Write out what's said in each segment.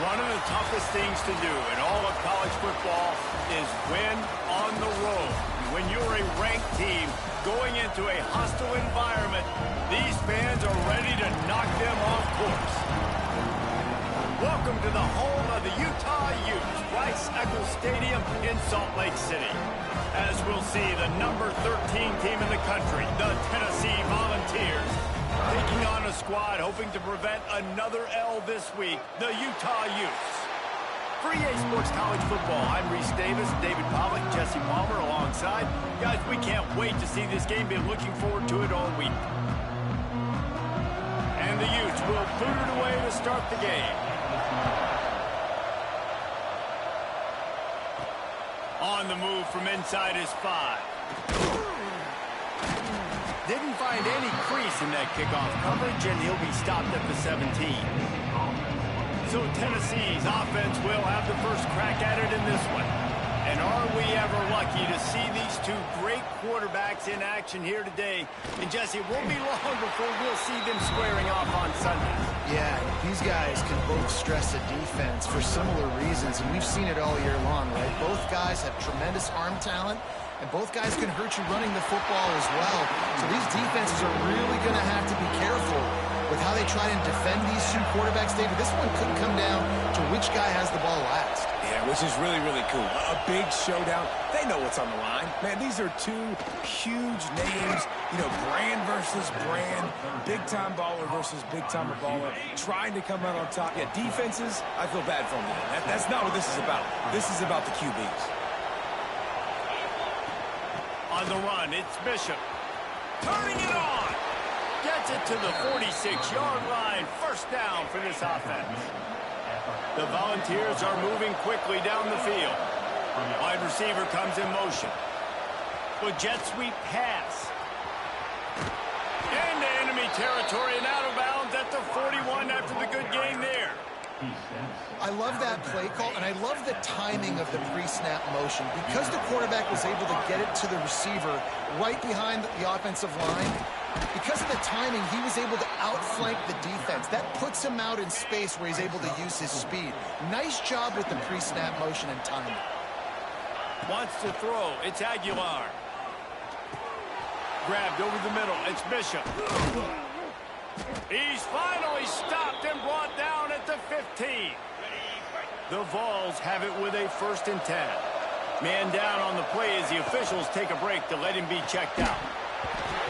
One of the toughest things to do in all of college football is win on the road. When you're a ranked team going into a hostile environment, these fans are ready to knock them off course. Welcome to the home of the Utah Utes, Rice-Eccles Stadium in Salt Lake City. As we'll see, the number 13 team in the country, the Tennessee Volunteers, taking on a squad hoping to prevent another L this week, the Utah Utes. For EA Sports College Football, I'm Reese Davis, David Pollack, Jesse Palmer alongside. Guys, we can't wait to see this game. Been looking forward to it all week. And the Utes will boot it away to start the game. On the move from inside is 5. Didn't find any crease in that kickoff coverage, and he'll be stopped at the 17. So Tennessee's offense will have the first crack at it in this one. And are we ever lucky to see these two great quarterbacks in action here today? And Jesse, it won't be long before we'll see them squaring off on Sunday. Yeah, these guys can both stress the defense for similar reasons, and we've seen it all year long, right? Both guys have tremendous arm talent, and both guys can hurt you running the football as well. So these defenses are really going to have to be careful with how they try and defend these two quarterbacks, David. This one could come down to which guy has the ball last. Yeah, which is really, really cool. A big showdown. They know what's on the line. Man, these are two huge names. You know, brand versus brand. Big-time baller versus big-time baller. Trying to come out on top. Yeah, defenses, I feel bad for them. That's not what this is about. This is about the QBs. On the run, it's Bishop. Turning it on. Gets it to the 46-yard line. First down for this offense. The Volunteers are moving quickly down the field. Wide receiver comes in motion. The jet sweep pass. Into enemy territory and out of bounds at the 41 after the good game there. I love that play call, and I love the timing of the pre-snap motion. Because the quarterback was able to get it to the receiver right behind the offensive line, because of the timing, he was able to outflank the defense. That puts him out in space where he's able to use his speed. Nice job with the pre-snap motion and timing. Wants to throw. It's Aguilar. Grabbed over the middle. It's Bishop. He's finally stopped and brought down at the 15. The Vols have it with a 1st and 10. Man down on the play as the officials take a break to let him be checked out.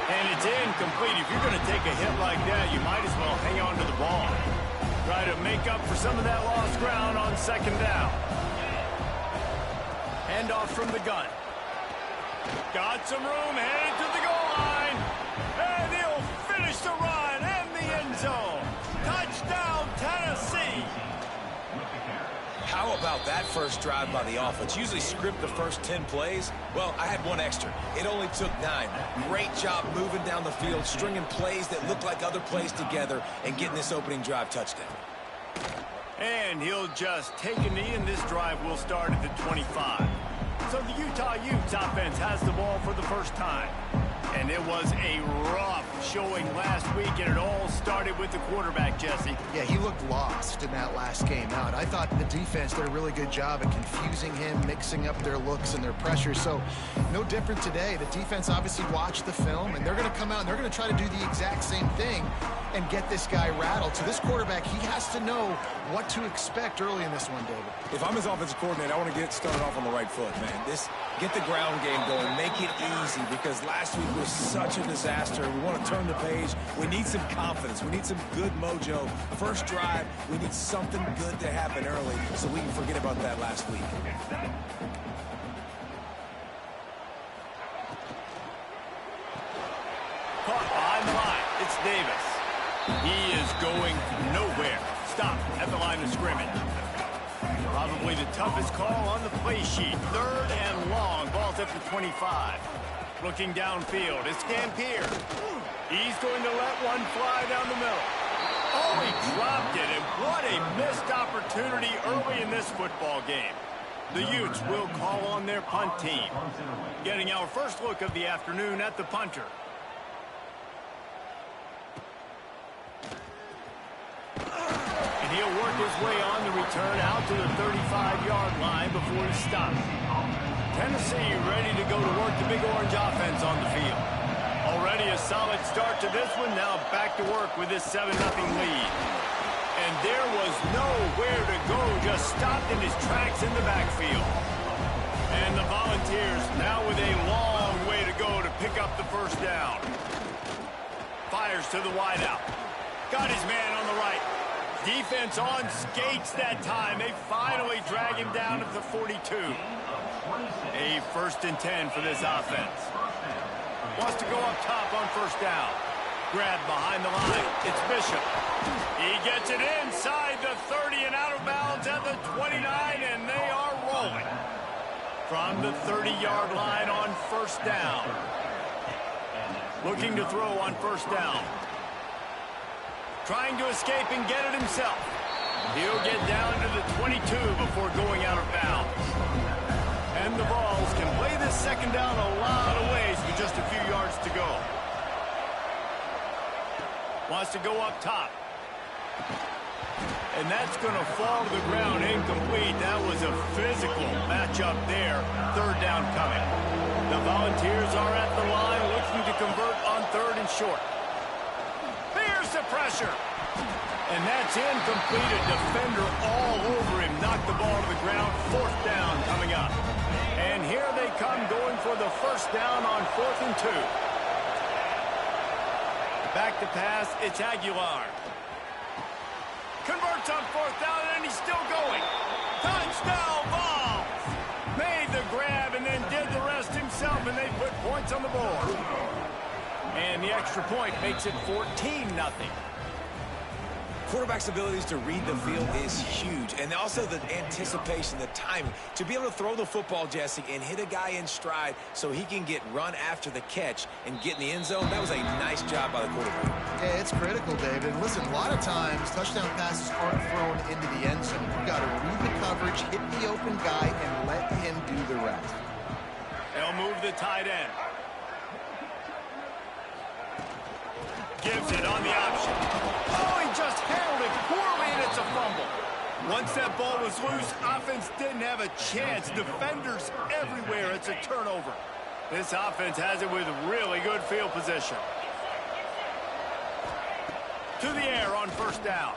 And it's incomplete. If you're going to take a hit like that, you might as well hang on to the ball. Try to make up for some of that lost ground on 2nd down. Handoff from the gun. Got some room, headed to the goal line. And he'll finish the run in the end zone. Touchdown, Tennessee. How about that first drive by the offense? Usually script the first 10 plays. Well, I had one extra. It only took 9. Great job moving down the field, stringing plays that look like other plays together, and getting this opening drive touchdown. And he'll just take a knee, and this drive will start at the 25. So the Utah Utes offense has the ball for the first time. And it was a rough showing last week, and it all started with the quarterback, Jesse. Yeah, he looked lost in that last game out. I thought the defense did a really good job at confusing him, mixing up their looks and their pressure. So no different today. The defense obviously watched the film, and they're going to come out and they're going to try to do the exact same thing and get this guy rattled. So this quarterback, he has to know what to expect early in this one, David. If I'm his offensive coordinator, I want to get started off on the right foot, man. Get the ground game going, make it easy, because last week was such a disaster. We want to turn the page. We need some confidence. We need some good mojo. First drive, we need something good to happen early so we can forget about that last week. Caught behind the line. It's Davis. He is going nowhere. Stop at the line of scrimmage. Probably the toughest call on the play sheet. 3rd and long. Ball's at the 25. Looking downfield. It's Gampier. He's going to let one fly down the middle. Oh, he dropped it. And what a missed opportunity early in this football game. The Utes will call on their punt team. Getting our first look of the afternoon at the punter. And he'll work his way on the return out to the 35-yard line before he stops. Tennessee ready to go to work the Big Orange offense on the field. Already a solid start to this one. Now back to work with this 7-0 lead. And there was nowhere to go. Just stopped in his tracks in the backfield. And the Volunteers now with a long way to go to pick up the first down. Fires to the wideout. Got his man on the right. Defense on skates that time. They finally drag him down at the 42. A 1st and 10 for this offense. Wants to go up top on first down. Grab behind the line. It's Bishop. He gets it inside the 30 and out of bounds at the 29, and they are rolling. From the 30-yard line on first down. Looking to throw on first down. Trying to escape and get it himself. He'll get down to the 22 before going out of bounds. And the Vols can play this second down a lot of ways with just a few yards to go. Wants to go up top. And that's going to fall to the ground incomplete. That was a physical matchup there. 3rd down coming. The Volunteers are at the line looking to convert on 3rd and short. Here's the pressure. And that's incomplete. A defender all over him. Knocked the ball to the ground. 4th down coming up. And here they come going for the first down on 4th and 2. Back to pass. It's Aguilar. Converts on 4th down, and he's still going. Touchdown, Vols! Made the grab and then did the rest himself, and they put points on the board. And the extra point makes it 14-0. Quarterback's abilities to read the field is huge, and also the anticipation, the timing. To be able to throw the football, Jesse, and hit a guy in stride so he can get run after the catch and get in the end zone, that was a nice job by the quarterback. Yeah, it's critical, David. Listen, a lot of times, touchdown passes aren't thrown into the end zone. You've got to read the coverage, hit the open guy, and let him do the rest. They'll move the tight end. Gives it on the option. Oh, he just handled it poorly, and it's a fumble. Once that ball was loose, offense didn't have a chance. Defenders everywhere. It's a turnover. This offense has it with really good field position. To the air on first down.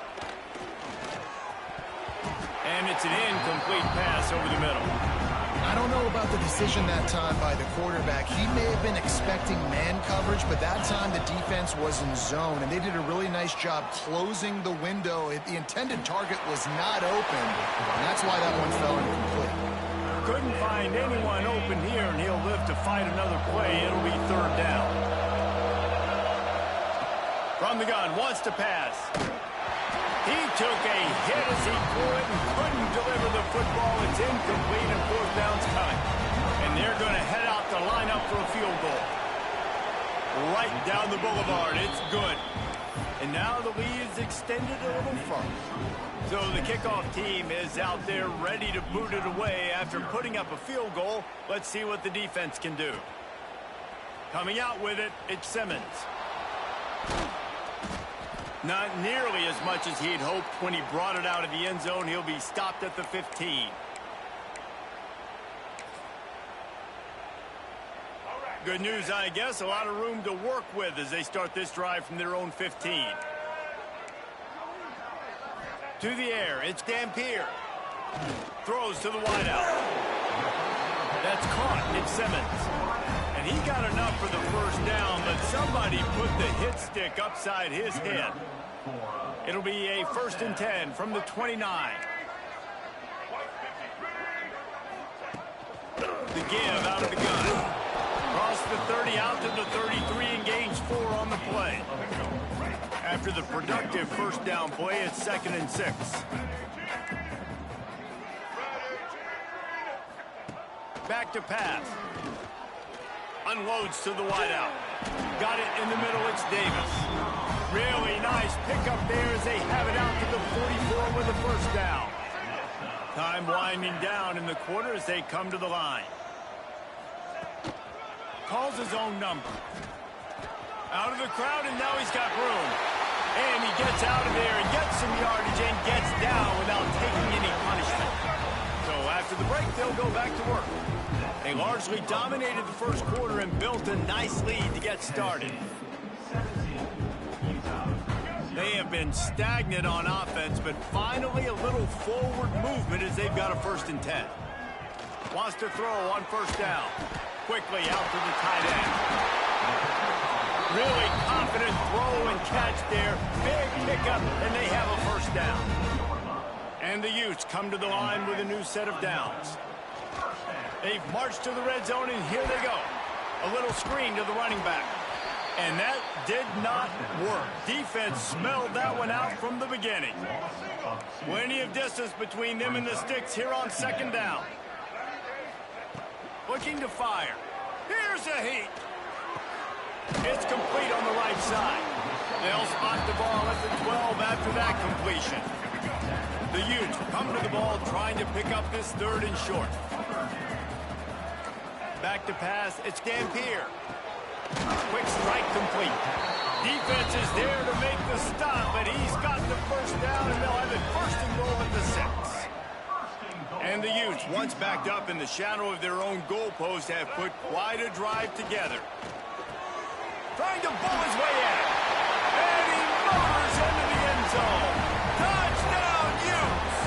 And it's an incomplete pass over the middle. I don't know about the decision that time by the quarterback. He may have been expecting man coverage, but that time the defense was in zone, and they did a really nice job closing the window. The intended target was not open, and that's why that one fell incomplete. Couldn't find anyone open here, and he'll live to fight another play. It'll be 3rd down. From the gun, wants to pass. He took a hit as he threw it and couldn't deliver the football. It's incomplete, and 4th down's coming. And they're going to head out to line up for a field goal. Right down the boulevard. It's good. And now the lead is extended a little further. So the kickoff team is out there ready to boot it away after putting up a field goal. Let's see what the defense can do. Coming out with it, it's Simmons. Not nearly as much as he'd hoped when he brought it out of the end zone. He'll be stopped at the 15. Good news, I guess. A lot of room to work with as they start this drive from their own 15. To the air, it's Dampier. Throws to the wideout. That's caught. It's Simmons. And he got enough for the first down, but somebody put the hit stick upside his head. It'll be a 1st and 10 from the 29. The give out of the gun. Across the 30 out to the 33 and gains 4 on the play. After the productive first down play, it's 2nd and 6. Back to pass. Unloads to the wideout. Got it in the middle. It's Davis. Really nice pickup there as they have it out to the 44 with a first down. Time winding down in the quarter as they come to the line. Calls his own number. Out of the crowd, and now he's got room. And he gets out of there and gets some yardage and gets down without taking any punishment. So after the break, they'll go back to work. They largely dominated the first quarter and built a nice lead to get started. They have been stagnant on offense, but finally a little forward movement as they've got a 1st and 10. Wants to throw on 1st down. Quickly out to the tight end. Really confident throw and catch there. Big pickup, and they have a 1st down. And the Utes come to the line with a new set of downs. They've marched to the red zone, and here they go. A little screen to the running back. And that did not work. Defense smelled that one out from the beginning. Plenty of distance between them and the sticks here on 2nd down. Looking to fire. Here's a heat. It's complete on the right side. They'll spot the ball at the 12 after that completion. The Utes come to the ball trying to pick up this 3rd and short. Back to pass. It's Dampier. Quick strike complete. Defense is there to make the stop, but he's got the 1st down, and they'll have it 1st and goal at the 6. And the Utes, once backed up in the shadow of their own goalpost, have put quite a drive together. Trying to bull his way in. And he motors into the end zone. Touchdown, Utes!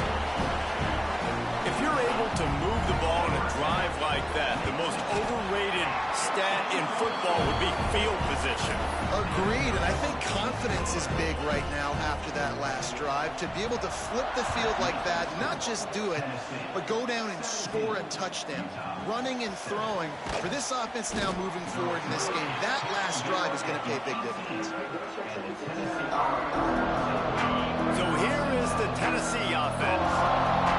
If you're able to move the ball in a drive like that, the most overrated stat in football would be field position. Agreed, and I think confidence is big right now after that last drive. To be able to flip the field like that, not just do it, but go down and score a touchdown. Running and throwing, for this offense now moving forward in this game, that last drive is going to pay big dividends. So here is the Tennessee offense.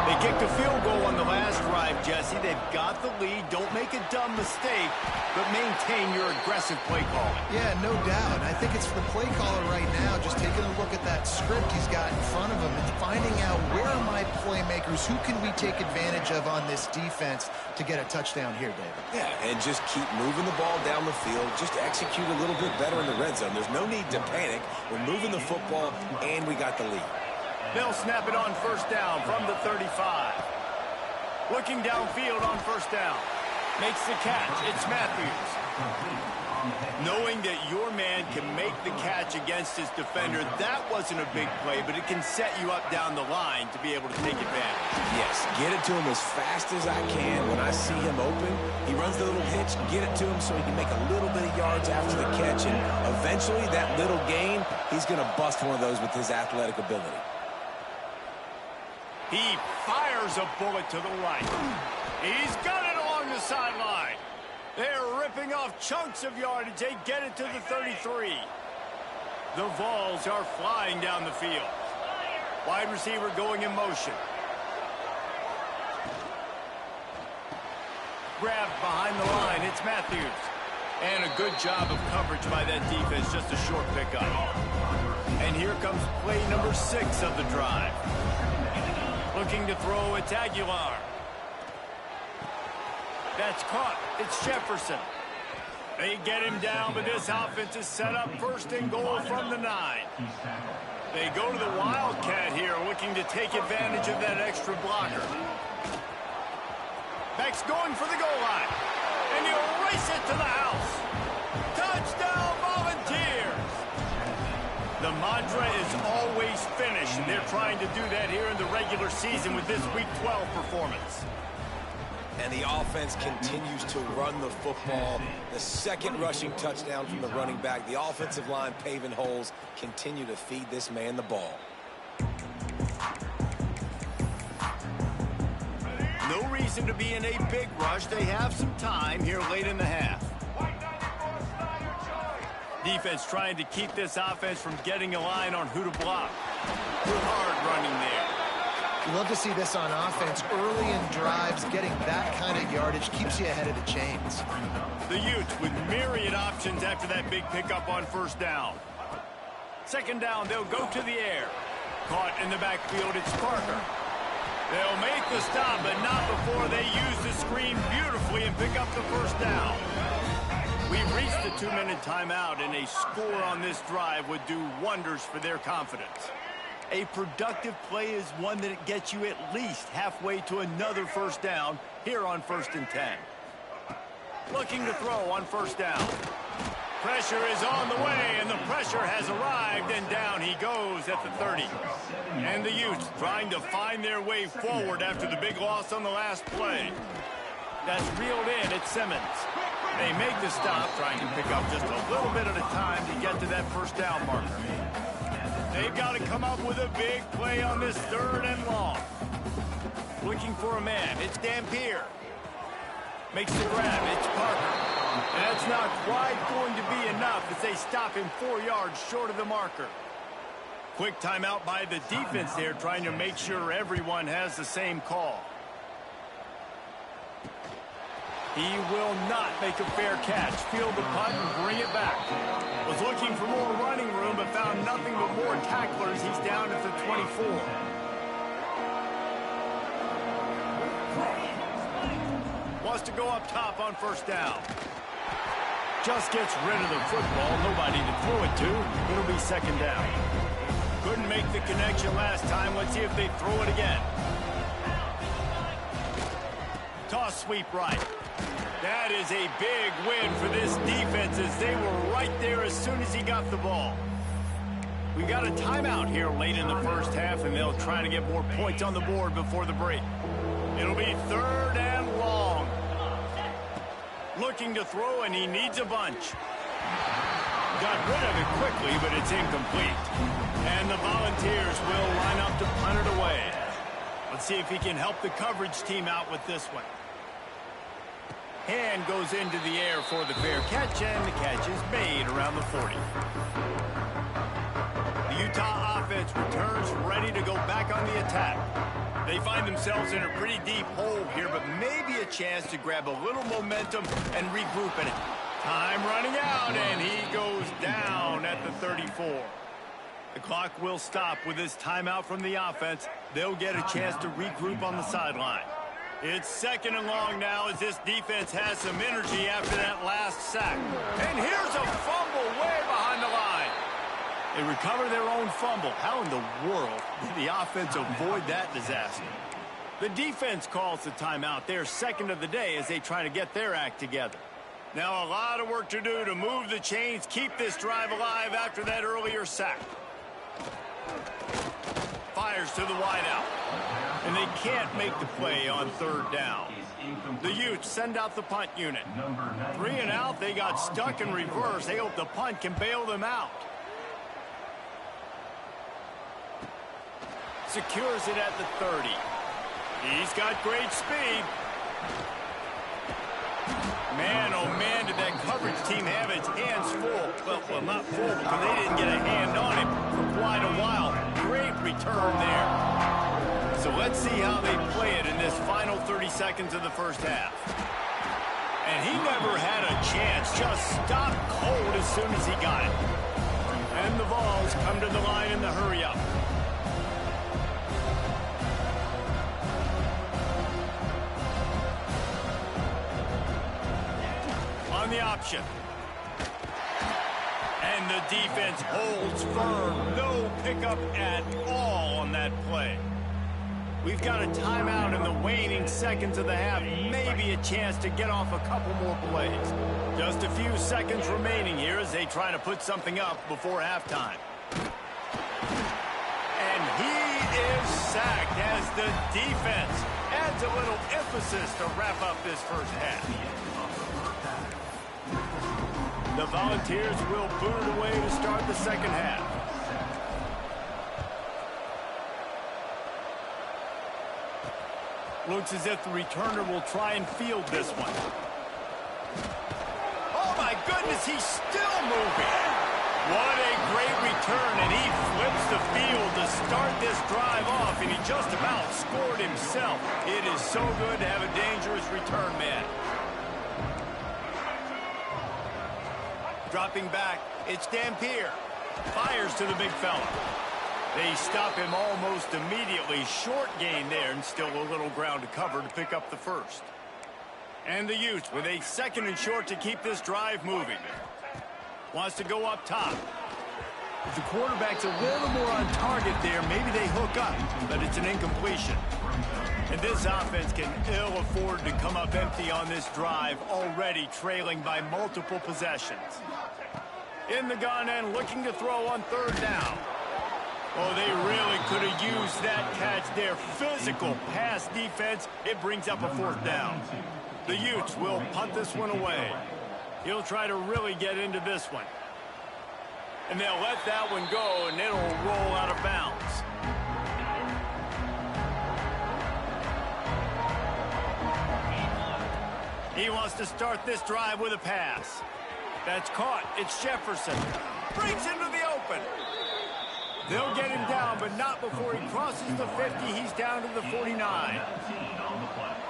They kicked a field goal on the last drive, Jesse. They've got the lead. Don't make a dumb mistake, but maintain your aggressive play calling. Yeah, no doubt. I think it's the play caller right now just taking a look at that script he's got in front of him and finding out where are my playmakers, who can we take advantage of on this defense to get a touchdown here, David. Yeah, and just keep moving the ball down the field. Just execute a little bit better in the red zone. There's no need to panic. We're moving the football, and we got the lead. They'll snap it on 1st down from the 35. Looking downfield on 1st down. Makes the catch. It's Matthews. Knowing that your man can make the catch against his defender, that wasn't a big play, but it can set you up down the line to be able to take advantage. Yes, get it to him as fast as I can. When I see him open, he runs the little hitch, get it to him so he can make a little bit of yards after the catch, and eventually that little gain, he's going to bust one of those with his athletic ability. He fires a bullet to the right. He's got it along the sideline. They're ripping off chunks of yardage. They get it to the 33. The Vols are flying down the field. Wide receiver going in motion. Grabbed behind the line. It's Matthews. And a good job of coverage by that defense. Just a short pickup. And here comes play number 6 of the drive. Looking to throw, it's Aguilar. That's caught. It's Jefferson. They get him down, but this offense is set up 1st and goal from the 9. They go to the Wildcat here, looking to take advantage of that extra blocker. Beck's going for the goal line. And he'll race it to the house. Touchdown, Volunteers! The mantra is always finish, and they're trying to do that here in the regular season with this Week 12 performance. And the offense continues to run the football. The 2nd rushing touchdown from the running back. The offensive line paving holes. Continue to feed this man the ball. No reason to be in a big rush. They have some time here late in the half. Defense trying to keep this offense from getting a line on who to block. Good hard running there. You love to see this on offense. Early in drives, getting that kind of yardage keeps you ahead of the chains. The Utes with myriad options after that big pickup on 1st down. 2nd down, they'll go to the air. Caught in the backfield, it's Parker. They'll make the stop, but not before they use the screen beautifully and pick up the 1st down. We've reached the 2-minute timeout, and a score on this drive would do wonders for their confidence. A productive play is one that gets you at least halfway to another first down here on 1st and 10. Looking to throw on 1st down. Pressure is on the way, and the pressure has arrived, and down he goes at the 30. And the Utes trying to find their way forward after the big loss on the last play. That's reeled in at Simmons. They make the stop, trying to pick up just a little bit at a time to get to that first down marker. They've got to come up with a big play on this 3rd and long. Looking for a man. It's Dampier. Makes the grab. It's Parker. That's not quite going to be enough as they stop him 4 yards short of the marker. Quick timeout by the defense there, trying to make sure everyone has the same call. He will not make a fair catch. Field the punt and bring it back. Was looking for more running room, but found nothing but more tacklers. He's down at the 24. Wants to go up top on 1st down. Just gets rid of the football. Nobody to throw it to. It'll be 2nd down. Couldn't make the connection last time. Let's see if they throw it again. Toss sweep right. That is a big win for this defense as they were right there as soon as he got the ball. We got a timeout here late in the first half, and they'll try to get more points on the board before the break. It'll be 3rd and long. Looking to throw, and he needs a bunch. Got rid of it quickly, but it's incomplete. And the Volunteers will line up to punt it away. Let's see if he can help the coverage team out with this one. Hand goes into the air for the fair catch, and the catch is made around the 40. The Utah offense returns ready to go back on the attack. They find themselves in a pretty deep hole here, but maybe a chance to grab a little momentum and regroup in it. Time running out, and he goes down at the 34. The clock will stop with this timeout from the offense. They'll get a chance to regroup on the sideline. It's 2nd and long now as this defense has some energy after that last sack. And here's a fumble way behind the line. They recover their own fumble. How in the world did the offense avoid that disaster? The defense calls the timeout. They're 2nd of the day as they try to get their act together. Now a lot of work to do to move the chains, keep this drive alive after that earlier sack. Fires to the wideout. And they can't make the play on 3rd down. The Utes send out the punt unit. 3 and out, they got stuck in reverse. They hope the punt can bail them out. Secures it at the 30. He's got great speed. Man, oh man, did that coverage team have its hands full. Well, not full because they didn't get a hand on him for quite a while. Great return there. So let's see how they play it in this final 30 seconds of the first half. And he never had a chance. Just stopped cold as soon as he got it. And the Vols come to the line in the hurry-up. On the option. And the defense holds firm. No pickup at all on that play. We've got a timeout in the waning seconds of the half. Maybe a chance to get off a couple more plays. Just a few seconds remaining here as they try to put something up before halftime. And he is sacked as the defense adds a little emphasis to wrap up this first half. The Volunteers will boot it away to start the second half. Looks as if the returner will try and field this one. Oh my goodness, he's still moving. What a great return, and he flips the field to start this drive off, and he just about scored himself. It is so good to have a dangerous return man. Dropping back, it's Dampier. Fires to the big fella. They stop him almost immediately. Short gain there, and still a little ground to cover to pick up the first. And the Utes with a 2nd and short to keep this drive moving. Wants to go up top. If the quarterback's a little more on target there, maybe they hook up, but it's an incompletion. And this offense can ill afford to come up empty on this drive, already trailing by multiple possessions. In the gun and looking to throw on 3rd down. Oh, they really could have used that catch there. Physical pass defense. It brings up a 4th down. The Utes will punt this one away. He'll try to really get into this one. And they'll let that one go, and it'll roll out of bounds. He wants to start this drive with a pass. That's caught. It's Jefferson. Brings into the open. They'll get him down, but not before he crosses the 50. He's down to the 49.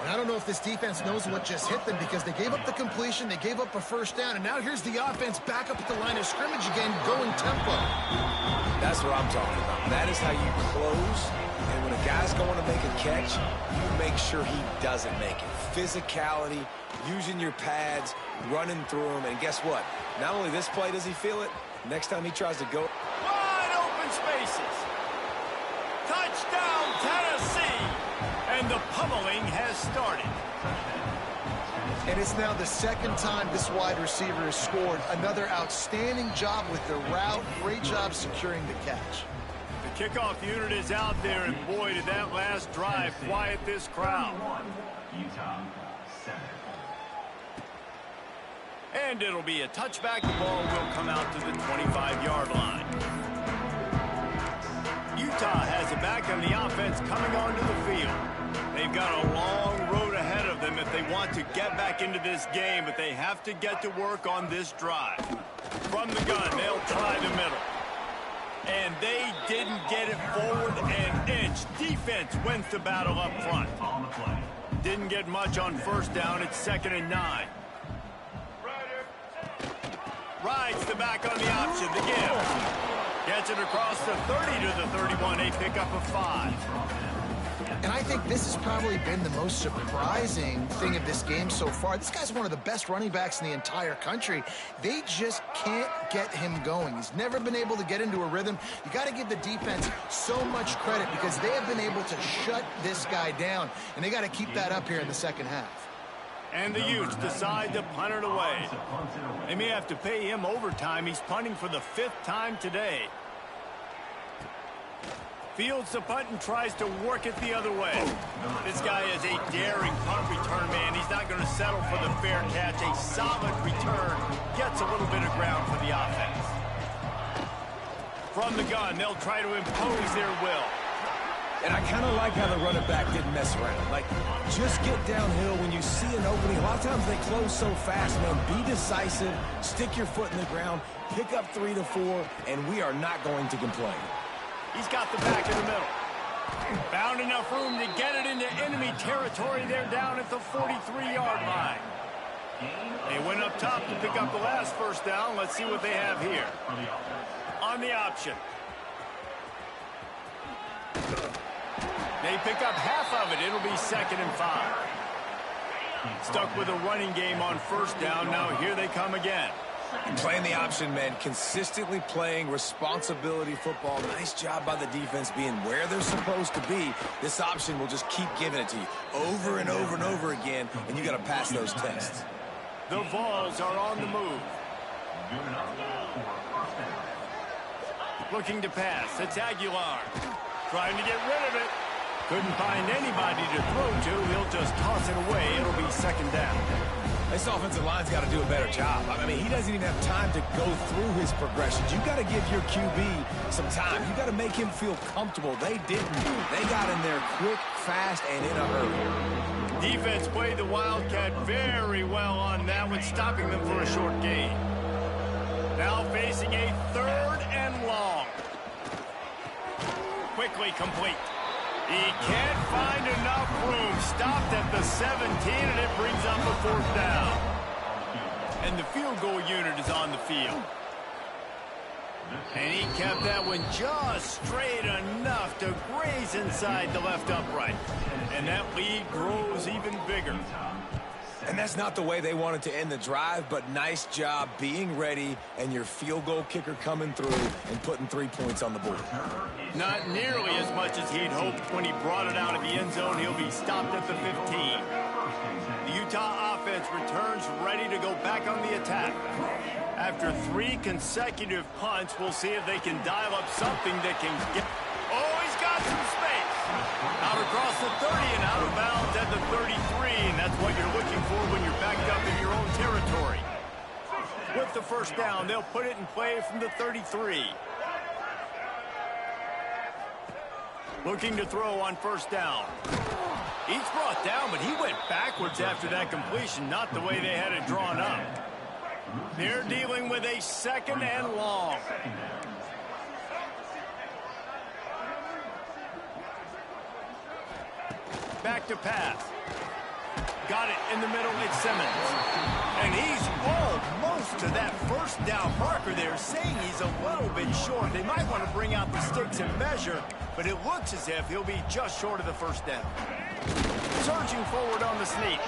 And I don't know if this defense knows what just hit them because they gave up the completion, they gave up a 1st down, and now here's the offense back up at the line of scrimmage again, going tempo. That's what I'm talking about. That is how you close, and when a guy's going to make a catch, you make sure he doesn't make it. Physicality, using your pads, running through them, and guess what? Not only this play does he feel it, next time he tries to go. Wide open spaces. Touchdown, Tennessee. And the pummeling has started. And it's now the 2nd time this wide receiver has scored. Another outstanding job with the route. Great job securing the catch. The kickoff unit is out there, and boy, did that last drive quiet this crowd. And it'll be a touchback. The ball will come out to the 25-yard line. Utah has it back on the offense coming onto the field. They've got a long road ahead of them if they want to get back into this game, but they have to get to work on this drive. From the gun, they'll try the middle. And they didn't get it forward an inch. Defense wins the battle up front. Didn't get much on 1st down. It's 2nd and 9. Rides the back on the option, the give. Gets it across the 30 to the 31. A pickup of 5. And I think this has probably been the most surprising thing of this game so far. This guy's one of the best running backs in the entire country. They just can't get him going. He's never been able to get into a rhythm. You got to give the defense so much credit because they have been able to shut this guy down, and they got to keep that up here in the 2nd half. And the Utes decide to punt it away. They may have to pay him overtime. He's punting for the 5th time today. Fields the punt and tries to work it the other way. This guy is a daring punt return man. He's not going to settle for the fair catch. A solid return. Gets a little bit of ground for the offense. From the gun, they'll try to impose their will. And I kind of like how the running back didn't mess around. Like, just get downhill when you see an opening. A lot of times they close so fast, man. Be decisive, stick your foot in the ground, pick up 3 to 4, and we are not going to complain. He's got the back in the middle. Found enough room to get it into enemy territory. They're down at the 43-yard line. They went up top to pick up the last 1st down. Let's see what they have here. On the option. They pick up half of it. It'll be 2nd and 5. Stuck with a running game on 1st down. Now here they come again. Playing the option, man. Consistently playing responsibility football. Nice job by the defense being where they're supposed to be. This option will just keep giving it to you over and over and over again, and you got to pass those tests. The Vols are on the move. Looking to pass. It's Aguilar. Trying to get rid of it. Couldn't find anybody to throw to. He'll just toss it away. It'll be 2nd down. This offensive line's got to do a better job. I mean, he doesn't even have time to go through his progressions. You got to give your QB some time. You got to make him feel comfortable. They didn't. They got in there quick, fast, and in a hurry. Defense played the Wildcat very well on that one, stopping them for a short gain. Now facing a 3rd and long. Quickly complete. He can't find enough room. Stopped at the 17, and it brings up a 4th down. And the field goal unit is on the field. And he kept that one just straight enough to graze inside the left upright. And that lead grows even bigger. And that's not the way they wanted to end the drive, but nice job being ready and your field goal kicker coming through and putting 3 points on the board. Not nearly as much as he'd hoped when he brought it out of the end zone. He'll be stopped at the 15. The Utah offense returns ready to go back on the attack. After 3 consecutive punts, we'll see if they can dial up something that can get... Oh, he's got some space. Out across the 30 and out of bounds at the 33, and that's what you're looking for when you're backed up in your own territory. With the first down, they'll put it in play from the 33. Looking to throw on first down. He's brought down, but he went backwards after that completion, not the way they had it drawn up. They're dealing with a 2nd and long. Back to pass. Got it in the middle, it's Simmons. And he's almost to that first down marker there, saying he's a little bit short. They might want to bring out the sticks and measure, but it looks as if he'll be just short of the first down. Surging forward on the sneak.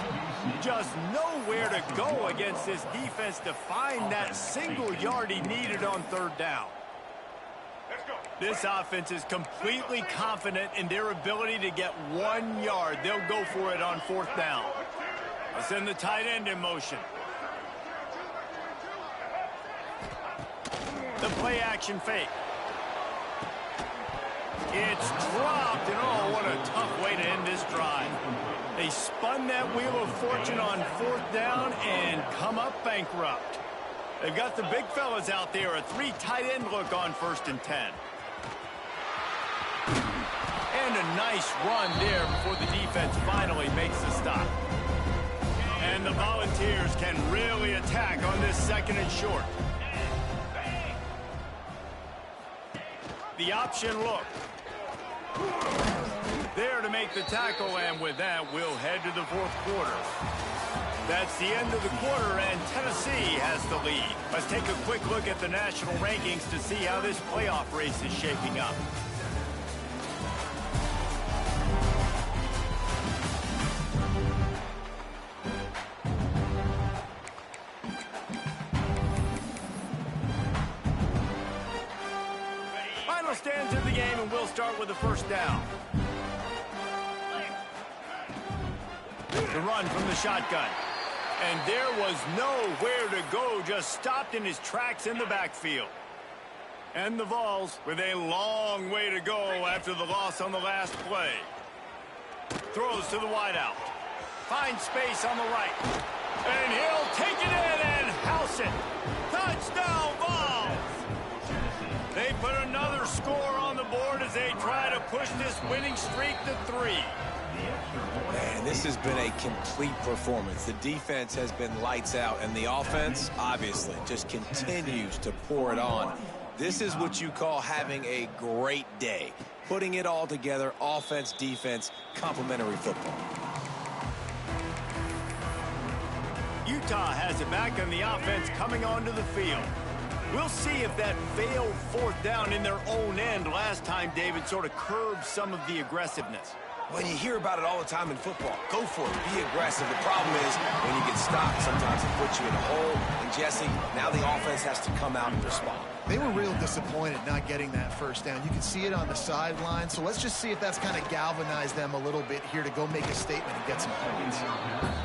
Just nowhere to go against this defense to find that single yard he needed on 3rd down. This offense is completely confident in their ability to get 1 yard. They'll go for it on 4th down. Let's send the tight end in motion. The play action fake. It's dropped, and oh, what a tough way to end this drive. They spun that wheel of fortune on 4th down and come up bankrupt. They've got the big fellas out there, a 3 tight end look on 1st and 10. And a nice run there before the defense finally makes the stop. And the Volunteers can really attack on this 2nd and short. The option look. There to make the tackle, and with that, we'll head to the 4th quarter. That's the end of the quarter, and Tennessee has the lead. Let's take a quick look at the national rankings to see how this playoff race is shaping up. Final stands of the game, and we'll start with the first down. The run from the shotgun. And there was nowhere to go, just stopped in his tracks in the backfield. And the Vols with a long way to go after the loss on the last play. Throws to the wideout. Finds space on the right. And he'll take it in and house it. Touchdown, Vols! They put another score on the board as they try to push this winning streak to 3. Man, this has been a complete performance. The defense has been lights out, and the offense, obviously, just continues to pour it on. This is what you call having a great day. Putting it all together, offense, defense, complementary football. Utah has it back on the offense coming onto the field. We'll see if that failed 4th down in their own end last time, David, sort of curbed some of the aggressiveness. Well, you hear about it all the time in football. Go for it. Be aggressive. The problem is when you get stopped, sometimes it puts you in a hole. And, Jesse, now the offense has to come out and respond. They were real disappointed not getting that first down. You can see it on the sideline. So let's just see if that's kind of galvanized them a little bit here to go make a statement and get some points.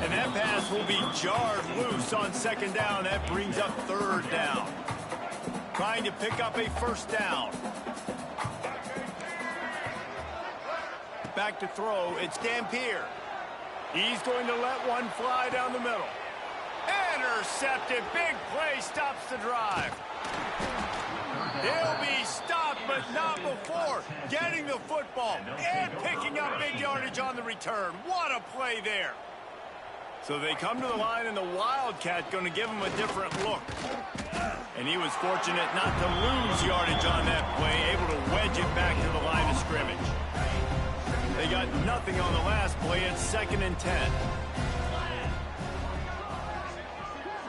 And that pass will be jarred loose on 2nd down. That brings up 3rd down. Trying to pick up a first down. Back to throw, it's Dampier. He's going to let one fly down the middle. Intercepted, big play, stops the drive. He'll be stopped, but not before getting the football and picking up big yardage on the return. What a play there. So they come to the line, and the Wildcat going to give him a different look. And he was fortunate not to lose yardage on that play, able to wedge it back to the line of scrimmage. They got nothing on the last play. It's 2nd and 10.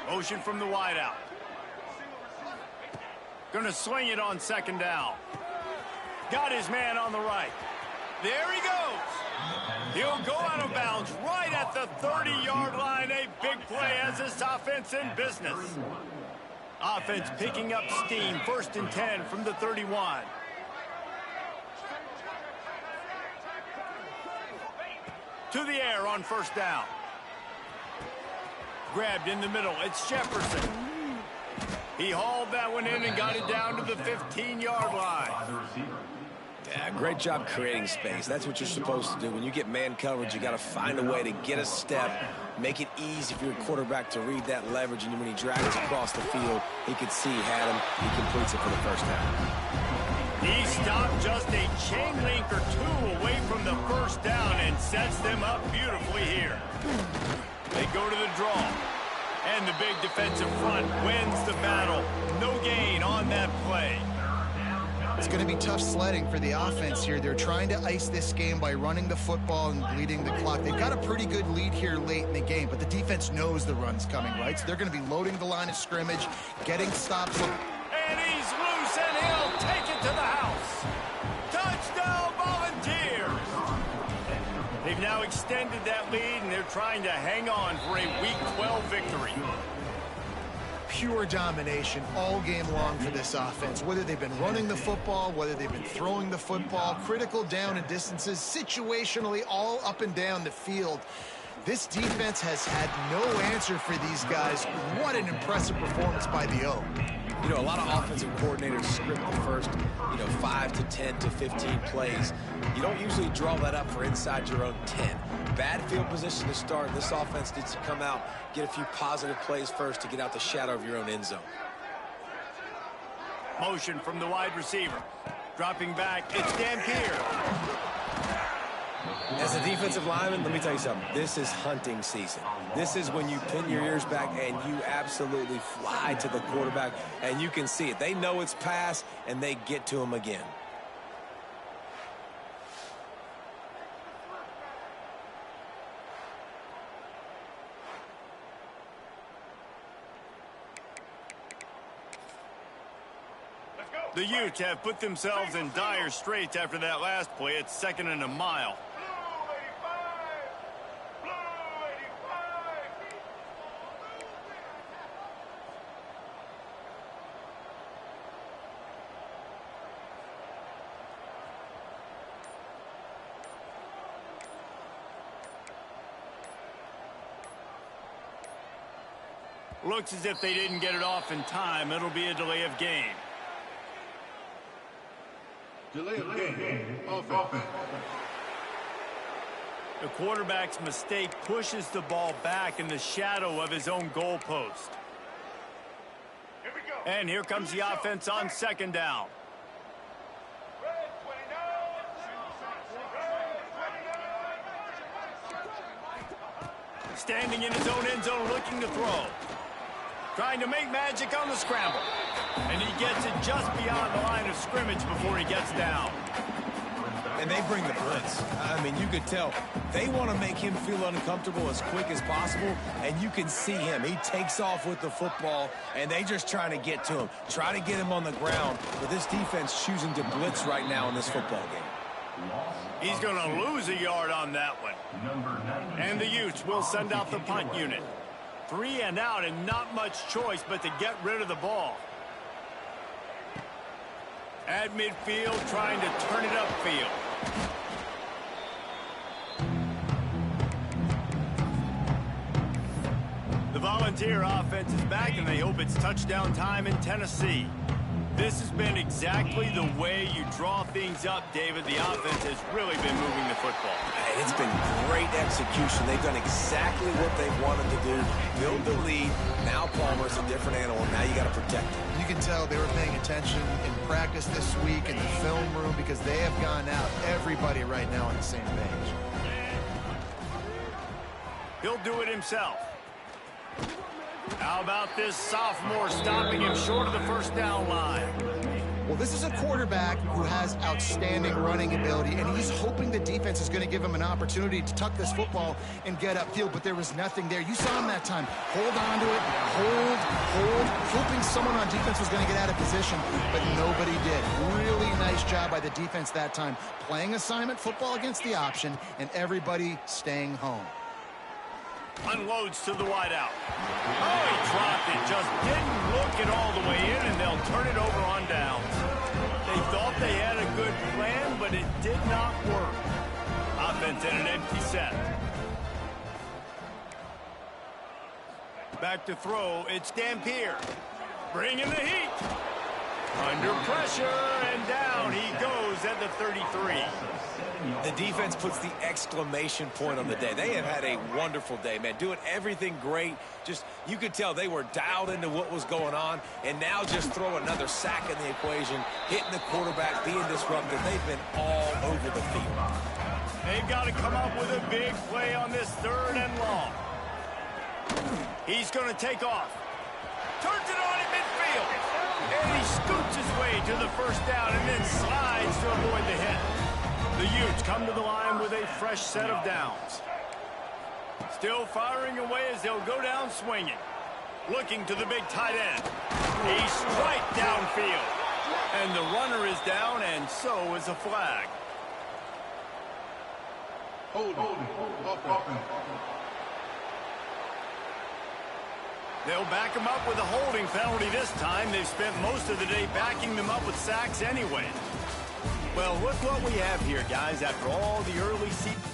Motion from the wideout. Going to swing it on 2nd down. Got his man on the right. There he goes. He'll go out of bounds right at the 30-yard line. A big play as this offense in business. Offense picking up steam. 1st and 10 from the 31. To the air on 1st down. Grabbed in the middle. It's Jefferson. He hauled that one in and got it down to the 15-yard line. Yeah, great job creating space. That's what you're supposed to do. When you get man coverage, you got to find a way to get a step, make it easy for your quarterback to read that leverage, and when he drags across the field, he could see he had him. He completes it for the 1st down. He stopped just a chain link or 2 away from the 1st down and sets them up beautifully here. They go to the draw, and the big defensive front wins the battle. No gain on that play. It's going to be tough sledding for the offense here. They're trying to ice this game by running the football and bleeding the clock. They've got a pretty good lead here late in the game, but the defense knows the run's coming, right? So they're going to be loading the line of scrimmage, getting stops. And he's loose, and he'll take it to the house. Touchdown, Volunteers! They've now extended that lead, and they're trying to hang on for a Week 12 victory. Pure domination all game long for this offense. Whether they've been running the football, whether they've been throwing the football, critical down and distances, situationally all up and down the field. This defense has had no answer for these guys. What an impressive performance by the O. You know, a lot of offensive coordinators script the first, 5 to 10 to 15 plays. You don't usually draw that up for inside your own 10. Bad field position to start. This offense needs to come out, get a few positive plays first to get out the shadow of your own end zone. Motion from the wide receiver. Dropping back, it's Dampier. As a defensive lineman, let me tell you something. This is hunting season. This is when you pin your ears back and you absolutely fly to the quarterback, and you can see it. They know it's pass, and they get to him again. The Utes have put themselves in dire straits after that last play. It's 2nd and a mile. Looks as if they didn't get it off in time. It'll be a delay of game. Delay of game. Offense. The quarterback's mistake pushes the ball back in the shadow of his own goalpost. And here comes the offense on 2nd down. Standing in his own end zone looking to throw. Trying to make magic on the scramble. And he gets it just beyond the line of scrimmage before he gets down. And they bring the blitz. I mean, you could tell they want to make him feel uncomfortable as quick as possible, and you can see him. He takes off with the football, and they just trying to get to him, try to get him on the ground. But this defense choosing to blitz right now in this football game. He's going to lose a yard on that one. And the Utes will send out the punt unit. 3 and out, and not much choice but to get rid of the ball. At midfield, trying to turn it upfield. The Volunteer offense is back, and they hope it's touchdown time in Tennessee. This has been exactly the way you draw things up, David. The offense has really been moving the football. And it's been great execution. They've done exactly what they've wanted to do. Build the lead. Now Palmer's a different animal. Now you got to protect him. You can tell they were paying attention in practice this week in the film room because they have gone out. Everybody right now on the same page. He'll do it himself. How about this sophomore stopping him short of the 1st down line? Well, this is a quarterback who has outstanding running ability, and he's hoping the defense is going to give him an opportunity to tuck this football and get upfield, but there was nothing there. You saw him that time. Hold on to it, hold, hoping someone on defense was going to get out of position, but nobody did. Really nice job by the defense that time, playing assignment football against the option, and everybody staying home. Unloads to the wideout. Oh, he dropped it. Just didn't look it all the way in, and they'll turn it over on downs. They thought they had a good plan, but it did not work. Offense in an empty set. Back to throw. It's Dampier. Bringing the heat. Under pressure, and down he goes at the 33. The defense puts the exclamation point on the day. They have had a wonderful day, man. Doing everything great. Just, you could tell they were dialed into what was going on. And now just throw another sack in the equation, hitting the quarterback, being disruptive. They've been all over the field. They've got to come up with a big play on this 3rd and long. He's going to take off. Turns it on in midfield. And he scoots his way to the 1st down and then slides to avoid the hit. The Utes come to the line with a fresh set of downs. Still firing away as they'll go down swinging. Looking to the big tight end. He's right downfield. And the runner is down, and so is a flag. Holding. Offense. They'll back him up with a holding penalty this time. They've spent most of the day backing them up with sacks anyway. Well, look what we have here, guys. After all the early season